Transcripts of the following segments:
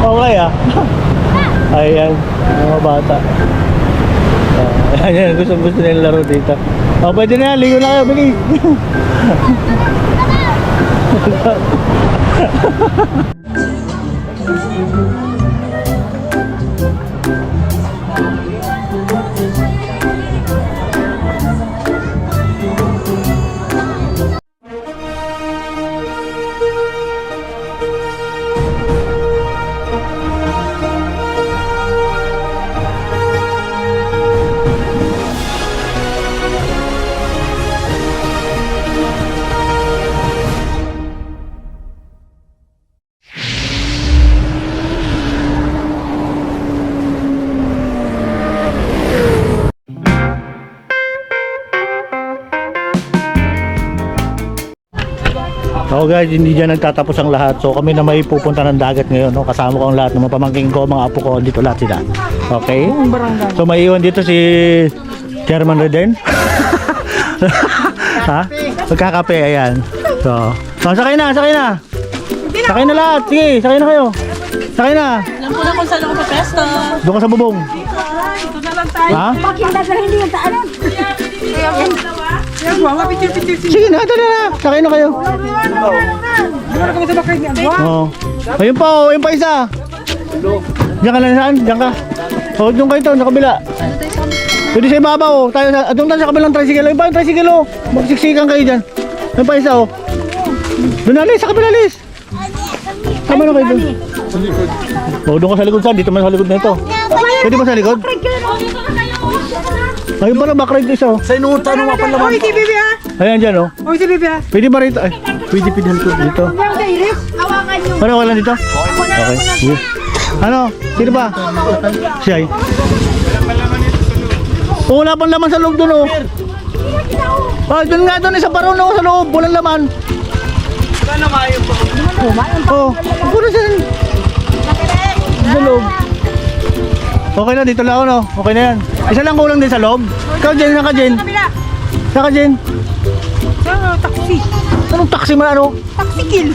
Okay ah. Ayan, mga bata. Ayan, gusto nila laro dito. Oh, pwede na yan, ligo na kayo, bilis. So guys, hindi dyan nagtatapos ang lahat. So kami na may pupunta ng dagat ngayon, no? Kasama ko ang lahat ng mga pamangking ko, mga apo ko, dito lahat sila. Okay? So may iwan dito si Chairman Reden. Ha? Magkakape, ayan. So sakay na, sakay na. Sakay na lahat, sige, sakay na kayo. Sakay na. Alam ko na kung saan ako papesto. Doon ka sa bubong. Ito na lang tayo. Ha? Bakit hindi yung taan? Sige na, ito na. Sakay na kayo. Oo. Ayun pa, oh, ayun pa isa. Diyan ka na saan? Diyan ka. Oh, doon kayo ito, sa kabila. Pwede sa ibabaw, oh. Tayo sa, doon tayo sa kabilang tricycle. Ayun pa yung tricycle, oh. Magsiksikan kayo dyan. Ayun pa isa, oh. Doon na, Liz, sa kabila, Liz. Tama na kayo doon. Oh, doon ka sa likod saan? Dito man sa likod na ito. Pwede ba sa likod? Ayun pala, backride isa, oh. Sa inuunta, ano nga pala Oy, si Bibi ha? Ayan dyan, oh. Oy, si Bibi ha? Pwede ba rito? Ay, pwede pinhan ko dito. Hawakan yung Para wala dito? Okay. Sige. Ano? Sino ba? Siya. Oh, wala pang laman sa loob doon, oh. Ah, doon nga doon, isa pa ron, oh, sa loob. Walang laman. Oh, kuno siya. Sa loob. Okay na, dito lang ako, no? Okay na yan. Isa lang kulang din sa loob. Ikaw, Jen, saan ka, Jen? Saan ka, Jen? Taxi. Anong taxi mo, ano? Taxi kill.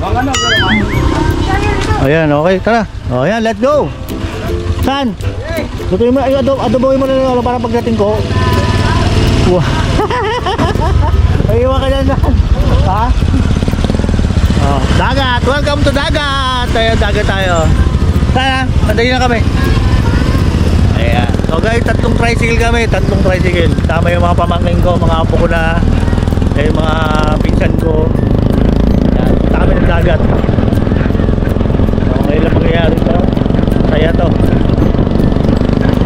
Ayan, okay, tara. O, ayan, let's go. Saan? Lutuin mo, ay, adoboy mo na lang para pagdating ko. Wow. Ay, iwan ka dyan, saan? Ha? Oh, dagat, welcome to dagat. Tayo, dagat tayo. Saan? Pandayin na kami. Ayan. So guys, tatlong tricycle kami, tatlong tricycle. Tama yung mga pamangkin ko, mga apo ko na, yung mga pinsan ko. Ayan, punta kami ng dagat. Okay lang mangyayari ito. Saya to.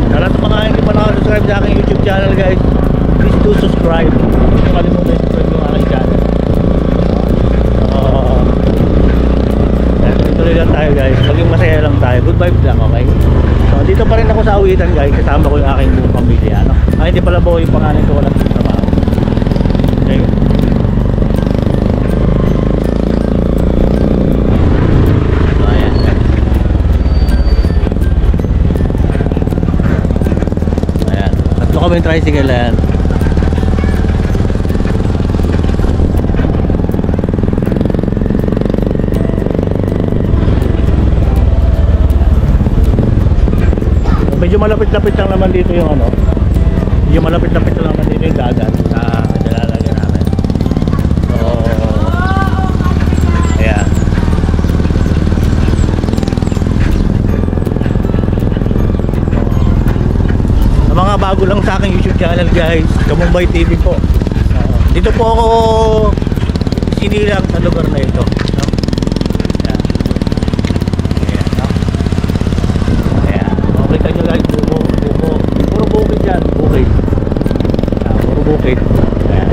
Sa lahat ng mga hindi pa nakasubscribe sa aking YouTube channel guys, please do subscribe. Huwag niyo kalimutan subscribe yung aking channel. Tuloy lang tayo guys, maging masaya lang tayo. Good vibes lang, okay? So, dito pa rin ako sa Awitan guys, kasama ko yung aking buong pamilya, ano? Hindi pala buo yung pangalan ko, wala sa trabaho. Okay. Kami yung tricycle yan. Medyo malapit-lapit lang naman dito yung ano. Medyo malapit-lapit lang naman dito yung dagat na nilalagyan namin. So, ayan. Mga bago lang sa aking YouTube channel guys, Kamumbay TV po. Dito po ako sinilang sa lugar na ito, no? Ayan. Ayan, no? Ayan. Makita nyo guys, buko. Puro bukid yan, bukid. Ayan, puro bukid. Ayan.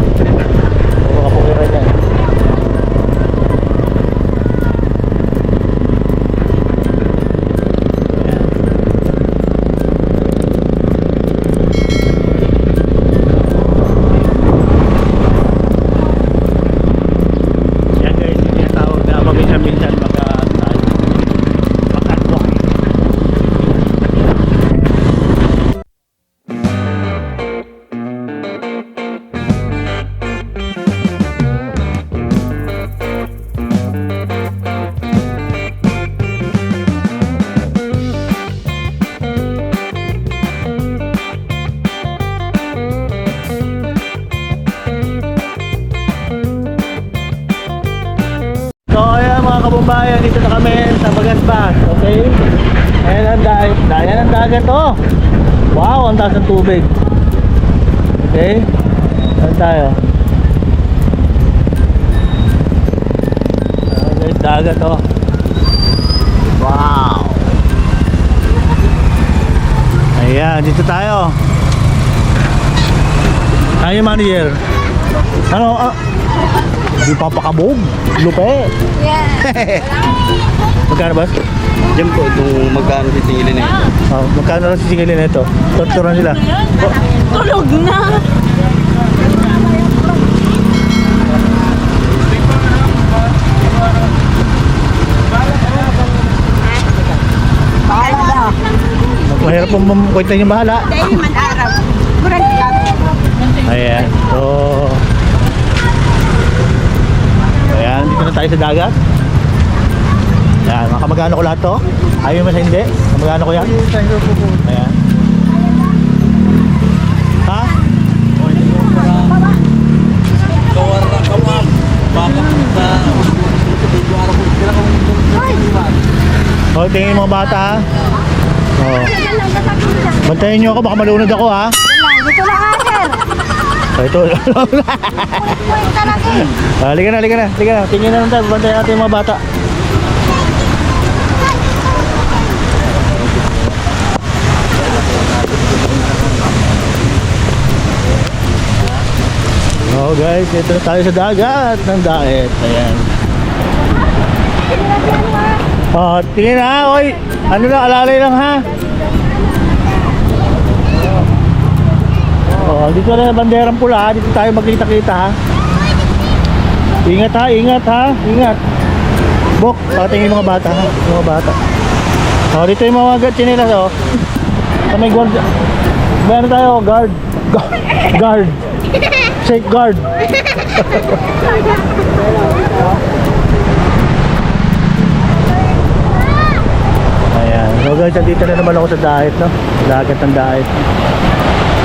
Puro kapukiran yan. kababayan, dito na kami sa Bagasbas, okay? Ayan ang dayan ang dagat, oh. Wow, ang taas ng tubig. Okay? Saan tayo? Ayan guys, dagat, oh. Wow. Ayan, dito tayo. Tayo manager. Ano? Di papakabog. Lupe. Yeah. Magkano ba? Diyan po, itong magkano sisingilin na ito. Oh, magkano lang sisingilin na ito? Torturan sila. Tulog na. Mahirap pong kwenta niyo bahala. Dahil man araw. Murang lang. Ayan. So, ayan, dito na tayo sa dagat. Ayan, mga kamag-ano ko lahat to. Ayaw mo sa hindi? Kamag-ano ko yan? Ayan. Ha? Kawar na kawar. Bakit sa... O, tingin yung mga bata ha. O. Bantayan nyo ako, baka malunod ako ha. Gusto na nga, sir. O, ito. Point talaga eh. Halika na, halika na, halika na. Tingin na lang tayo, bantayan natin yung mga bata. Oh guys, dito na tayo sa dagat ng daet. Ayan. Oh, tingin na, oy. Ano lang, alalay lang ha. Oh, dito na yung banderang pula, dito tayo magkita-kita ha. Ingat ha, ingat ha, ingat. Bok, patingin yung mga bata ha, yung mga bata. Oh, dito yung mga chinelas oh. Sa may guard. Meron tayo, guard. Guard. Check guard. Ayan. So guys, dito na naman ako sa daet, no? Dagat ng daet.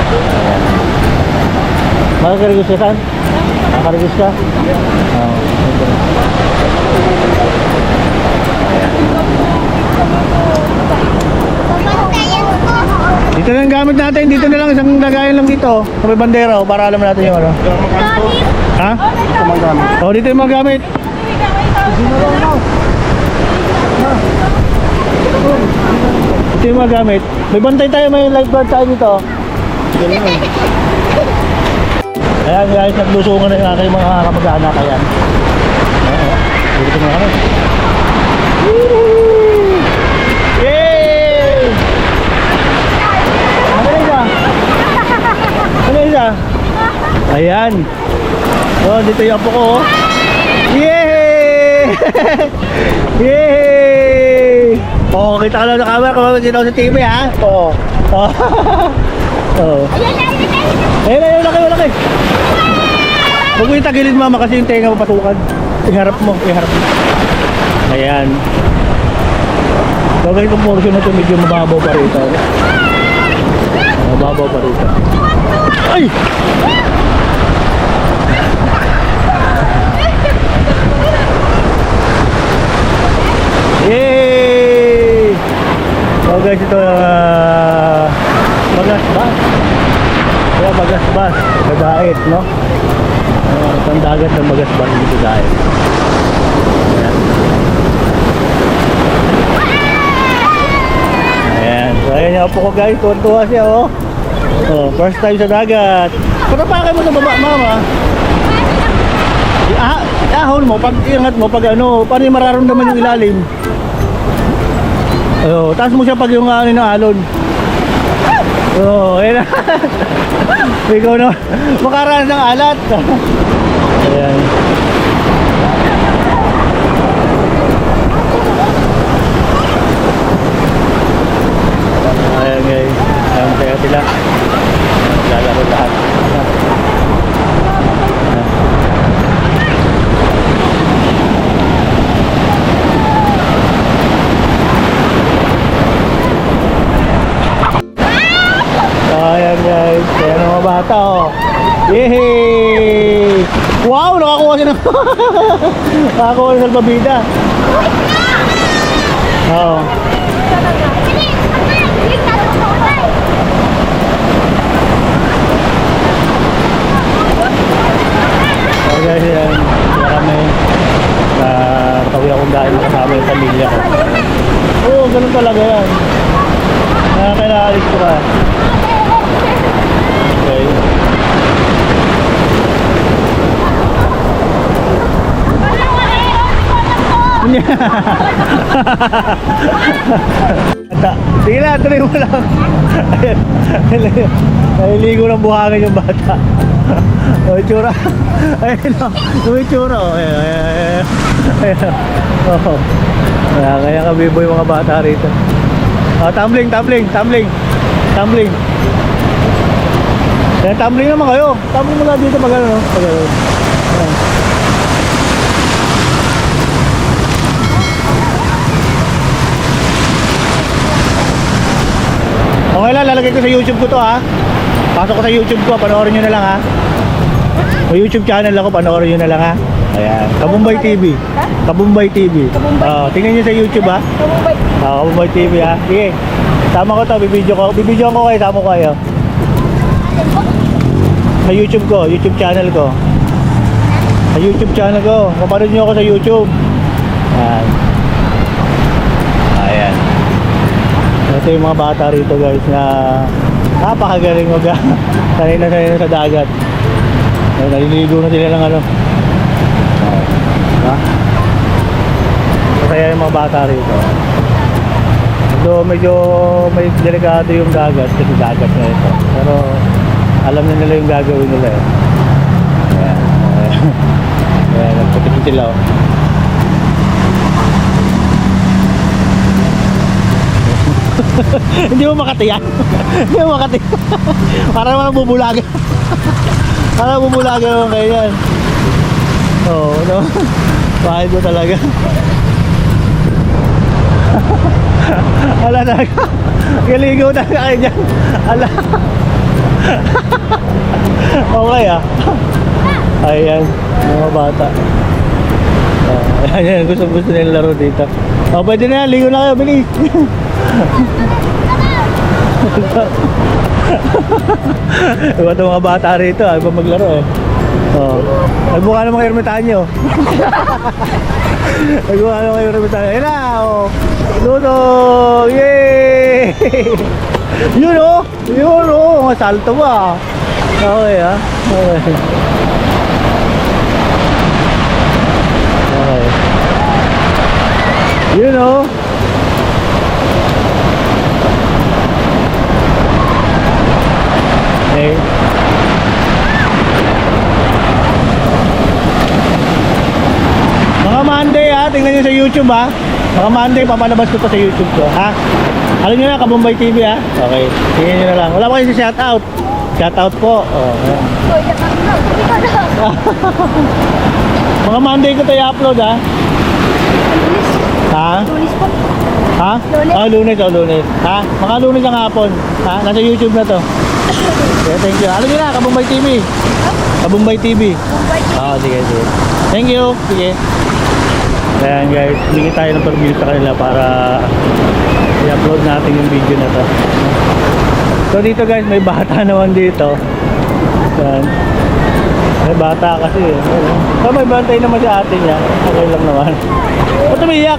Ayan. Makakarigos ka saan? Makakarigos ka? Oo. Dito na ang gamit natin, dito na lang isang lagayan lang dito. Sa may bandera, para alam natin yung ano. Ha? Oh, dito yung mga gamit. Ito yung mga gamit. May bantay tayo, may lifeguard tayo dito. Ayan guys, naglusungan na yung aking mga kamag-anak. Ayan. Dito na kami. Yay! Ano isa? Ano isa? Ayan. Oh, dito yung apo ko. Oh. Yay! Yay! Oh, kita ka lang sa camera kung sino sa TV ha. Oo. Oh. Oh. Ayun, ayun, laki, laki. Huwag mo yung tagilid mama kasi yung tenga mo pasukan. Iharap mo, iharap mo. Ayan. So guys, itong portion na ito medyo mababaw pa rito. Mababaw pa rito. Ay! Yay! So guys, ito Bagasbas. Kaya Bagasbas, Daet, no? Itong dagat ng Bagasbas dito Daet. Ayan. Ayan. So ayan yung apo ko guys, tuwa siya oh. Oh, first time sa dagat. Patapakan mo sa baba, mama. Ahon mo, pag iangat mo, pag ano, paano yung mararamdaman yung ilalim? Oh, taas mo siya pag yung ano ng alon. Oh, ayan na. Ikaw na, makaranas ng alat. Ayan. Ayan guys, ayan kaya sila. Lalaro lahat. Ayan guys, ayan ang mga bata oh. Yehey! Wow, nakakuha Nakakuha siya ng... Nakakuha ng salbabida. Oo. So guys, yan. Kaya kami. Nakatawi akong dahil kasama yung pamilya ko. Oo, ganun talaga yan. Kailangan ko ka. Okay. Sige na, tuloy mo lang. Ayan. Naliligo ng buhangin yung bata. O, itsura. Ayun o. Yung itsura o. Ayan. Oo. Kaya kabibo yung mga bata rito. Tumbling. Kaya tumbling naman kayo. Tumbling mo lang dito pag ano. Pag ano. Ayan. Okay lang, lalagay ko sa YouTube ko to ha. Pasok ko sa YouTube ko, panoorin nyo na lang ha. May YouTube channel ako, panoorin nyo na lang ha. Ayan, Kabumbay TV. Kabumbay TV. Tingnan nyo sa YouTube ha. Kabumbay TV ha. Sige, sama ko to, bibidyo ko kayo, sama ko kayo. Sa YouTube ko, YouTube channel ko. Sa YouTube channel ko, kapanood nyo ako sa YouTube. Ayan. Ayan. Ito yung mga bata rito guys na napakagaling mag sanay na sa dagat. Naliligo na sila ng ano. Diba? Masaya yung mga bata rito. So medyo may delikado yung dagat kasi dagat na ito. Pero alam na nila yung gagawin nila eh. Ayan. Ayan, nagpatikin sila oh. Hindi mo makatiyan. Hindi mo makatiyan. Para naman bubulagan. Para bubulagan naman kayo yan. Oo, no? Bakit mo talaga? Ala talaga. Galigaw talaga kayo dyan. Ala. Okay ah. Ayan, mga bata. Ayan, gusto nila laro dito. Pwede na yan, ligo na kayo, bilis. Iba itong mga bata rito, ayaw maglaro eh. Nagmukha naman kayo ermitanyo. Nagmukha naman kayo ermitanyo. Ayun na, luto! Yay! Yun o! Yun o! Masalto ba? Okay ah. Okay. Okay. Yun o! Okay. Mga Monday ha, tingnan nyo sa YouTube ha. Mga Monday, papalabas ko to sa YouTube ko ha. Alam nyo na, Kabumbay TV ha. Okay, tingnan nyo na lang. Wala pa kayo sa shoutout. Shoutout po. Mga Monday ko to i-upload ha. Ha? Lunes po. Ha? Lunes. Lunes. Ha? Mga Lunes ang hapon. Ha? Nasa YouTube na to. Okay, thank you. Alam nyo na, Kabumbay TV. Kabumbay TV. Sige. Thank you. Sige. Ayan guys, bigyan tayo ng permit sa kanila para i-upload natin yung video na to. So dito guys, may bata naman dito. Ayan. May bata kasi eh. So may bantay naman sa atin niya. Okay lang naman. Ba't umiyak?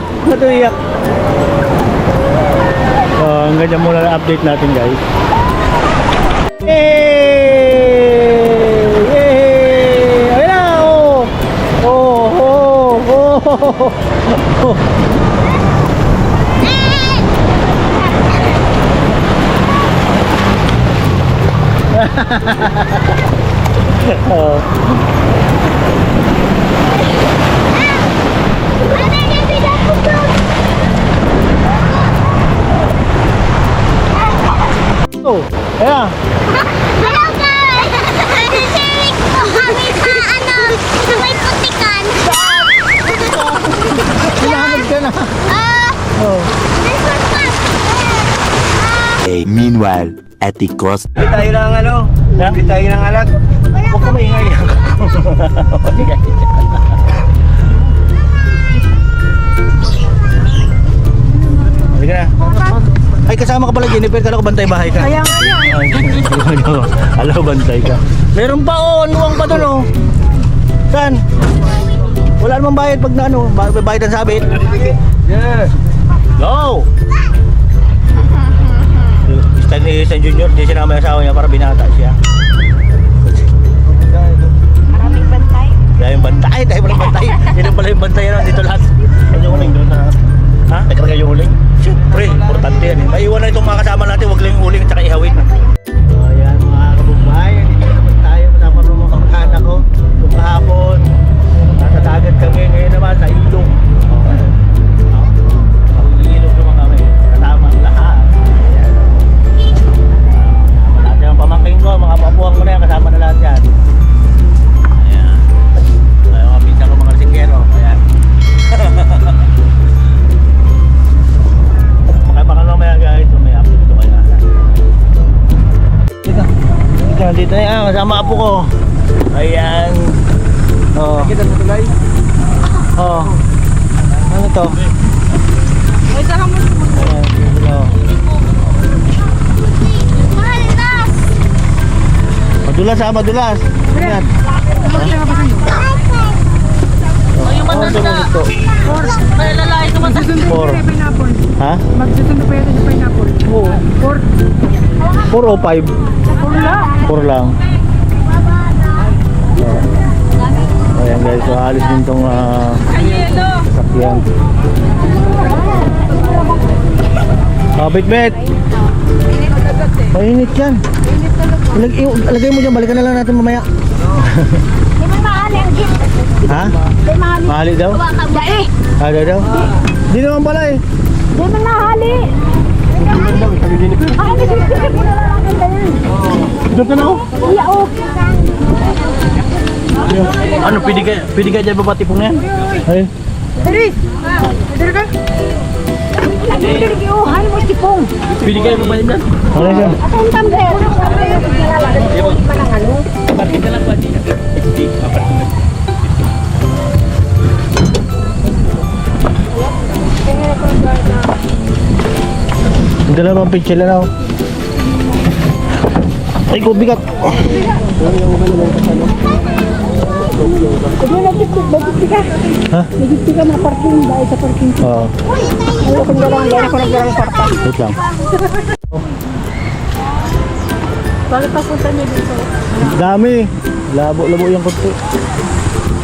So hanggang dyan muna na update natin guys. Ayun na! Ayan. Hello guys! Nag-sharing po kami sa may putikan. Hinahanap ka na. This one pa. Meanwhile. Etikos. Bili tayo ng ano? Bili tayo ng alag. Huwag ka maingay. Halika na. Ay, kasama ka pala, Jennifer. Kala ko bantay bahay ka. Kaya nga yan. Alam ko, bantay ka. Meron pa, oh. Nuwang pa dun, oh. Saan? Wala namang bayad pag na ano. Bayad ang sabit. Yes. Go! Stanley Junior, di sinama yung asawa niya para binata siya. Maraming bantay. Kaya yung bantay, tayo pala bantay. Sino pala yung bantay na dito lahat? Ano yung uling doon na? Ha? Nagkarga yung uling? Siyempre, importante yan eh. Maiwan na itong mga kasama natin, wag lang yung uling at saka ihawin. So ayan mga kabugbahay, dito naman tayo. Kasama ng mga kamkana ko. Kung kahapon, nasa dagat kami. Ngayon naman sa ilog. Okay. Ang ilog naman kami. Kasama ang lahat. Ayan. Kasama lahat yung pamangking ko, mga papuang ko na yan. Kasama na lahat yan. Ayan. Ay, mga pinsan ko mga singgero. Ayan. Makaipakan mamaya guys. May apo dito kaya. Dito na yan. Kasama apo ko. Ayan. Oh. Kita mo tulay? Oh. Ano to? Ay, saka mo. Ayan. Dito. Madulas ha, madulas. Ayan. O, yung matanda. May lalaki sa matanda. Four. Ha? Magsusundo pa yata sa pineapple. Oo. 4 4 o 5? lang. 4 lang. Ayan guys, so alis din tong sasakyan. Bitbit! Mainit yan. Lagay mo dyan, balikan na lang natin mamaya. Di man mahali ang gift. Ha? Di mahali. Mahali daw? Dai. Daw? Di naman pala eh. Di man mahali. Ay, nagsisigil mo na lang ang ganda yan. Doon ka na oh. Iya, oh. Ano, pwede ka dyan babatipong yan? Ay. Dali! Dali ka? Nagsisigil yung han mo tipong. Pwede kayo babayad yan? Ano yan? At ang tamber. Parking na lang ba? Ang dalawang picture lang ako. Ay, ko bigat. Nagigti ka. Ha? Nagigti ka mga parking dahil sa parking. Oo. Ayaw kong galang, ayaw ko nagdarang parta. Wait lang. Bakit papunta niyo dito? Dami. Labo yung konti.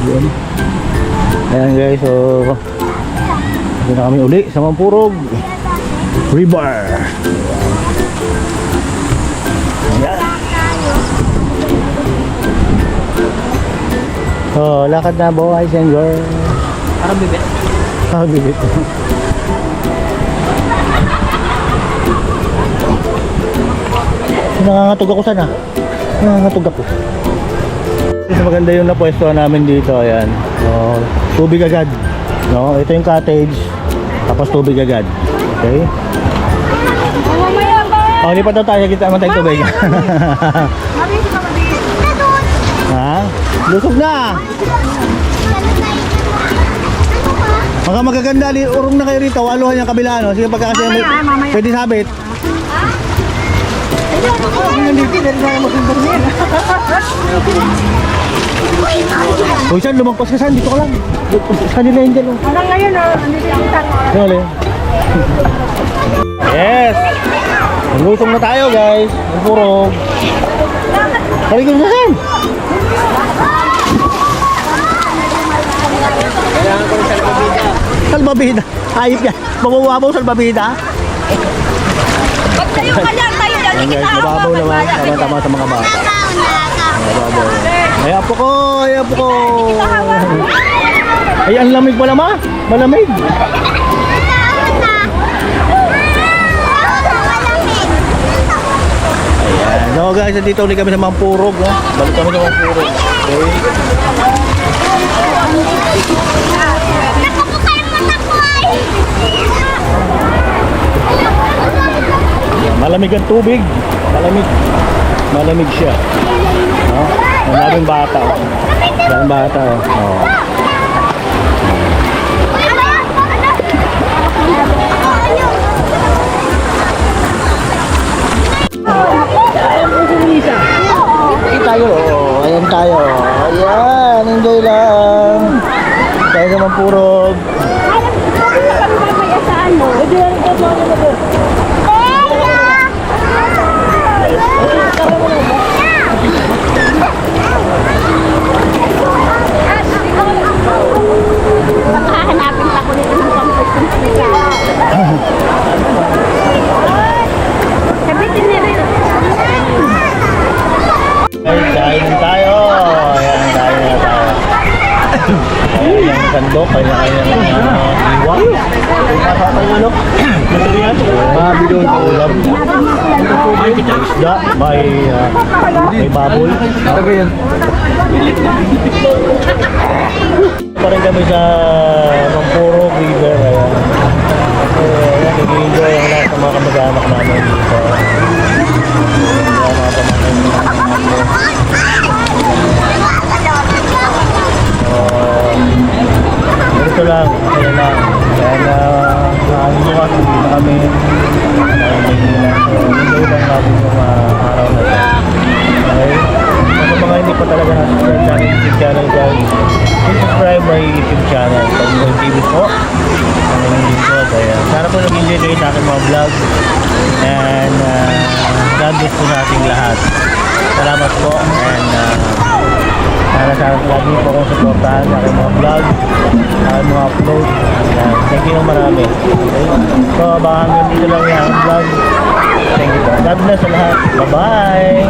Yun. Ayan guys, so dito na kami uli sa Mampurog River. Ayan. Oh, lakad na boys and girls. Parang bibit. Bibit. Nangangatog ako sana. Nangangatog ako. Mas maganda yung napwestuhan namin dito. Ayan. So, tubig agad. No, ito yung cottage. Tapos tubig agad. Okay? Oh, lipat daw tayo. Kita naman tayong tubig. Ha? Lusog na. Mga magaganda. Urong na kayo rito. Waluhan yung kabila. No? Sige pagka kasi Mamaya. pwede sabit. Uy, saan? Lumagpas ka saan? Dito ka lang. Kanila yun dyan. Hanggang ngayon, nandito ang tat. Dali. Yes! Naglusong na tayo guys. Ang purog. Kaligin na saan? Salbabida. Ayip yan. Mabuwabaw salbabida. Ba't kayo kaya tayo dyan? Ayan guys, mababaw naman. Tama-tama sa mga bata. Mababaw. Ay, apo ko! Ay, apo ko! Ay, ang lamig pala ma! Malamig! Ayan. So guys, dito ulit kami sa Mampurog. No? Balik kami sa Mampurog. Okay. Malamig ang tubig. Malamig. Malamig siya. Oh, ang daming bata. Oh. Daming bata. Oh. Ayan tayo. Oh. Ayan tayo. Ayan. Enjoy lang. Tayo naman purog. Hanapin pa ko nito ng pampasyon. Sabitin nila. Kain tayo. Ayan, kain na tayo. Ayan, yung sandok. Ayan, iwa. Ano? Mabilo sa ulam. May isda. May babol. Pa rin kami sa Mampuro River. Ayan. Ayan, nag-enjoy ang lahat ng mga kamag-anak namin dito. Ito lang, kaya lang. Kaya bukas hindi na kami. Enjoy lang natin yung araw na ito. Okay? Sa mga hindi pa talaga na-subscribe sa aking YouTube channel guys, please subscribe my YouTube channel. Pag-Boy TV po. Ano yung lingkod. Kaya sana po nag-enjoy kayo sa aking mga vlog. And God bless po sa ating lahat. Salamat po. And sana lagi po akong supportahan sa aking mga vlog, sa aking mga upload. Thank you marami. Okay? So baka hanggang dito lang yung aking vlog. Thank you po. God bless sa lahat. Bye-bye!